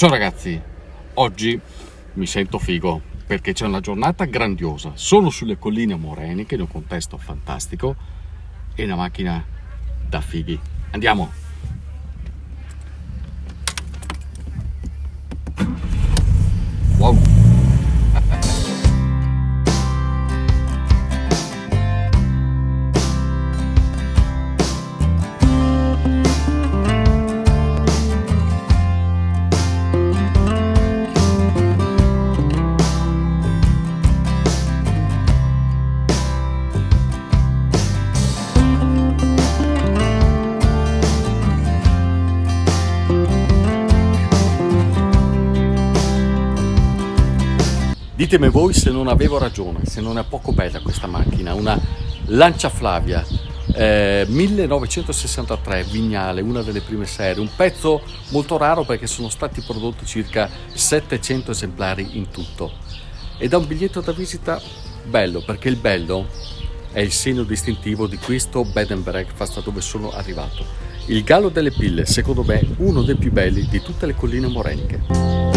Ciao ragazzi, oggi mi sento figo perché c'è una giornata grandiosa. Sono sulle colline moreniche in un contesto fantastico e una macchina da fighi. Andiamo! Wow! Ditemi voi se non avevo ragione, se non è poco bella questa macchina, una Lancia Flavia 1963 Vignale, una delle prime serie, un pezzo molto raro perché sono stati prodotti circa 700 esemplari in tutto ed ha un biglietto da visita bello, perché il bello è il segno distintivo di questo bed and breakfast dove sono arrivato. Il Gallo delle Pille, secondo me uno dei più belli di tutte le colline moreniche.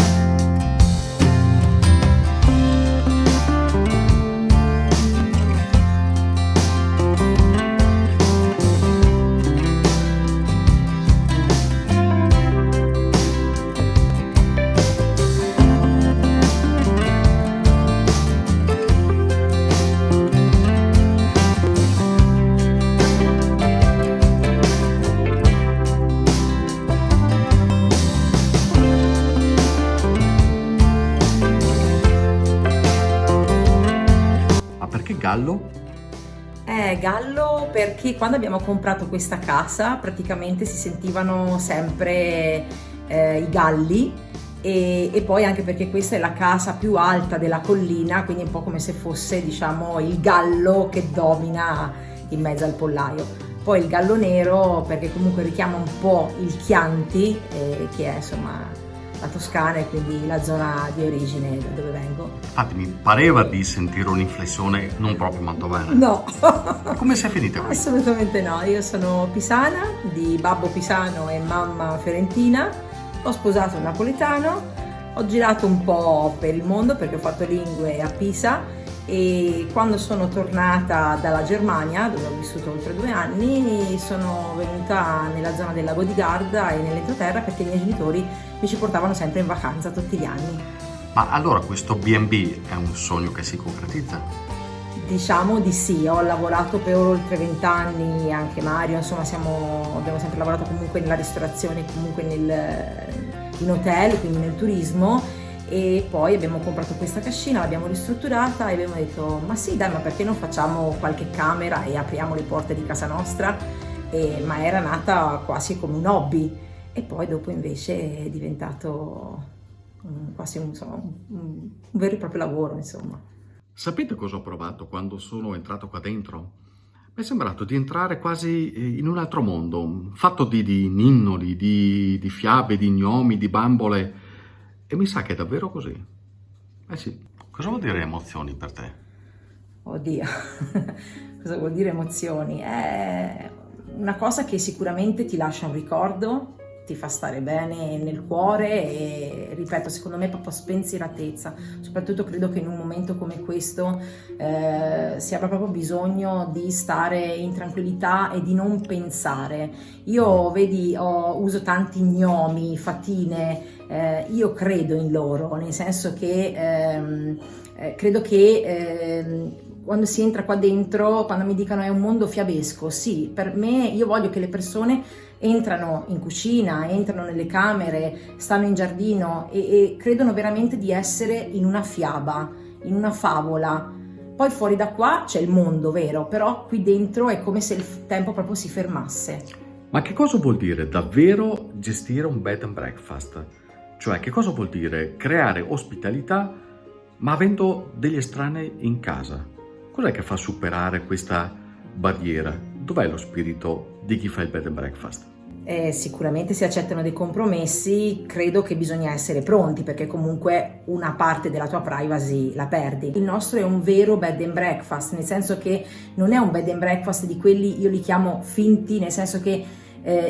Perché Gallo? Gallo perché quando abbiamo comprato questa casa praticamente si sentivano sempre i galli e poi anche perché questa è la casa più alta della collina, quindi è un po' come se fosse, diciamo, il gallo che domina in mezzo al pollaio. Poi il gallo nero perché comunque richiama un po' il Chianti, che è insomma la Toscana e quindi la zona di origine da dove vengo. Infatti mi pareva di sentire un'inflessione non proprio mantovana. No! Come sei finita qui? Assolutamente no, io sono pisana, di babbo pisano e mamma fiorentina, ho sposato un napoletano, ho girato un po' per il mondo perché ho fatto lingue a Pisa e quando sono tornata dalla Germania, dove ho vissuto oltre 2 anni, sono venuta nella zona del lago di Garda e nell'entroterra perché i miei genitori mi ci portavano sempre in vacanza tutti gli anni. Ma allora questo B&B è un sogno che si concretizza? Diciamo di sì, ho lavorato per oltre 20 anni, anche Mario, insomma abbiamo sempre lavorato comunque nella ristorazione, comunque in hotel, quindi nel turismo e poi abbiamo comprato questa cascina, l'abbiamo ristrutturata e abbiamo detto ma sì dai, ma perché non facciamo qualche camera e apriamo le porte di casa nostra, ma era nata quasi come un hobby e poi dopo invece è diventato quasi un vero e proprio lavoro, insomma. Sapete cosa ho provato quando sono entrato qua dentro? Mi è sembrato di entrare quasi in un altro mondo, fatto di ninnoli, di fiabe, di gnomi, di bambole. E mi sa che è davvero così. Eh sì. Cosa vuol dire emozioni per te? Oddio, cosa vuol dire emozioni? È una cosa che sicuramente ti lascia un ricordo, ti fa stare bene nel cuore e, ripeto, secondo me è proprio spensieratezza. Soprattutto credo che in un momento come questo si abbia proprio bisogno di stare in tranquillità e di non pensare. Io, vedi, uso tanti gnomi, fatine, io credo in loro, nel senso che credo che quando si entra qua dentro, quando mi dicono è un mondo fiabesco, sì, per me io voglio che le persone entrano in cucina, entrano nelle camere, stanno in giardino e credono veramente di essere in una fiaba, in una favola. Poi fuori da qua c'è il mondo, vero, però qui dentro è come se il tempo proprio si fermasse. Ma che cosa vuol dire davvero gestire un bed and breakfast? Cioè, che cosa vuol dire creare ospitalità ma avendo degli estranei in casa? Cos'è che fa superare questa barriera? Dov'è lo spirito di chi fa il bed and breakfast? Sicuramente si accettano dei compromessi, credo che bisogna essere pronti perché comunque una parte della tua privacy la perdi. Il nostro è un vero bed and breakfast, nel senso che non è un bed and breakfast di quelli, io li chiamo finti, nel senso che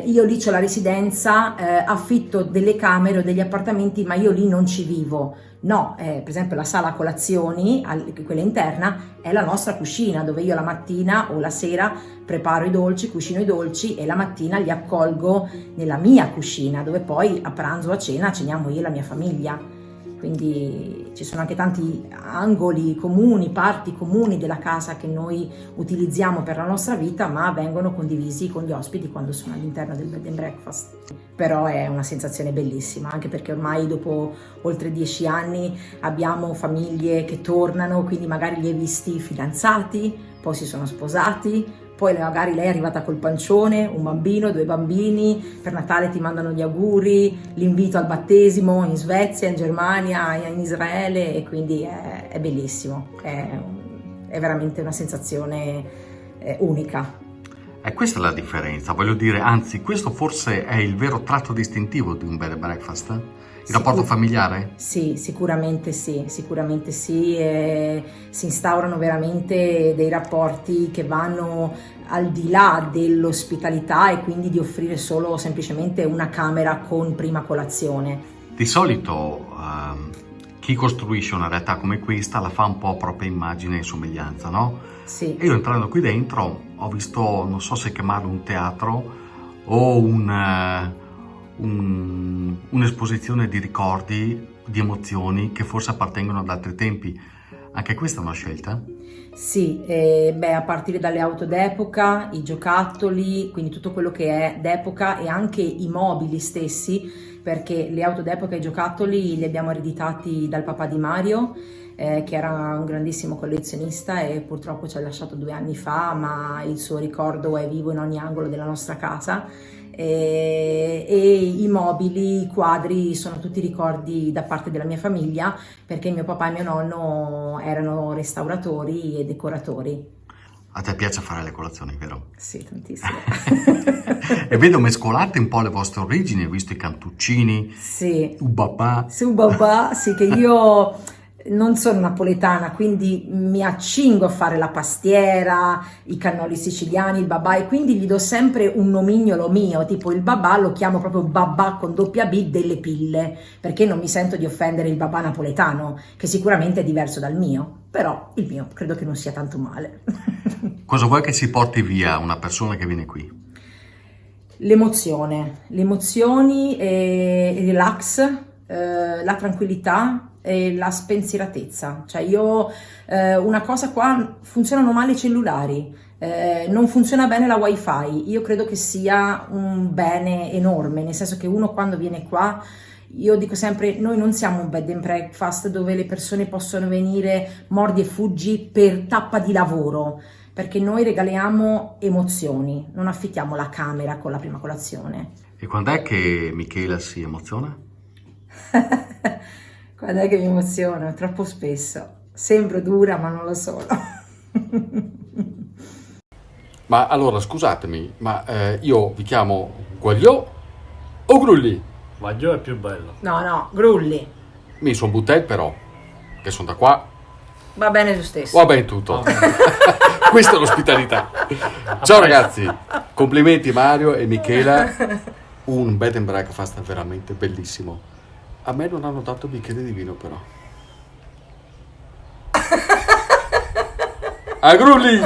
io lì c'ho la residenza, affitto delle camere o degli appartamenti, ma io lì non ci vivo. No, per esempio la sala colazioni, quella interna, è la nostra cucina dove io la mattina o la sera preparo i dolci, cucino i dolci e la mattina li accolgo nella mia cucina dove poi a pranzo o a cena ceniamo io e la mia famiglia. Quindi ci sono anche tanti angoli comuni, parti comuni della casa che noi utilizziamo per la nostra vita, ma vengono condivisi con gli ospiti quando sono all'interno del bed and breakfast. Però è una sensazione bellissima, anche perché ormai dopo oltre 10 anni abbiamo famiglie che tornano, quindi magari li hai visti fidanzati, poi si sono sposati, poi magari lei è arrivata col pancione, un bambino, 2 bambini, per Natale ti mandano gli auguri, l'invito al battesimo in Svezia, in Germania, in Israele, e quindi è bellissimo, è veramente una sensazione unica. E questa è la differenza, voglio dire, anzi, questo forse è il vero tratto distintivo di un bed and breakfast? Il rapporto familiare? Sì, sicuramente sì, e si instaurano veramente dei rapporti che vanno al di là dell'ospitalità e quindi di offrire solo semplicemente una camera con prima colazione. Di solito chi costruisce una realtà come questa la fa un po' a propria immagine e somiglianza, no? Sì. E io entrando qui dentro ho visto, non so se chiamarlo un teatro o un'esposizione di ricordi, di emozioni che forse appartengono ad altri tempi. Anche questa è una scelta? Sì, a partire dalle auto d'epoca, i giocattoli, quindi tutto quello che è d'epoca e anche i mobili stessi, perché le auto d'epoca e i giocattoli li abbiamo ereditati dal papà di Mario, che era un grandissimo collezionista e purtroppo ci ha lasciato 2 anni fa, ma il suo ricordo è vivo in ogni angolo della nostra casa. E i mobili, i quadri sono tutti ricordi da parte della mia famiglia, perché mio papà e mio nonno erano restauratori e decoratori. A te piace fare le colazioni, vero? Sì, tantissimo. E vedo mescolate un po' le vostre origini, ho visto i cantuccini, Sì. babà. Su babà, sì, che io non sono napoletana, quindi mi accingo a fare la pastiera, i cannoli siciliani, il babà, e quindi gli do sempre un nomignolo mio, tipo il babà lo chiamo proprio babà con doppia B delle pille, perché non mi sento di offendere il babà napoletano, che sicuramente è diverso dal mio, però il mio credo che non sia tanto male. Cosa vuoi che si porti via una persona che viene qui? Le emozioni, il relax, la tranquillità e la spensieratezza. Cioè io, una cosa qua, funzionano male i cellulari, non funziona bene la wifi. Io credo che sia un bene enorme, nel senso che uno quando viene qua, io dico sempre, noi non siamo un bed and breakfast dove le persone possono venire mordi e fuggi per tappa di lavoro, perché noi regaliamo emozioni, non affittiamo la camera con la prima colazione. E quando è che Michela si emoziona? Quando è che mi emoziono? Troppo spesso. Sembro dura, ma non lo sono. Ma allora, scusatemi, ma io vi chiamo Guagliò o Grulli? Guagliò è più bello. No, Grulli. Mi sono Butel però, che sono da qua. Va bene lo stesso. Va bene tutto. Questa è l'ospitalità. Ciao ragazzi, complimenti Mario e Michela, un bed and breakfast veramente bellissimo. A me non hanno dato bicchiere di vino però. A Grulli!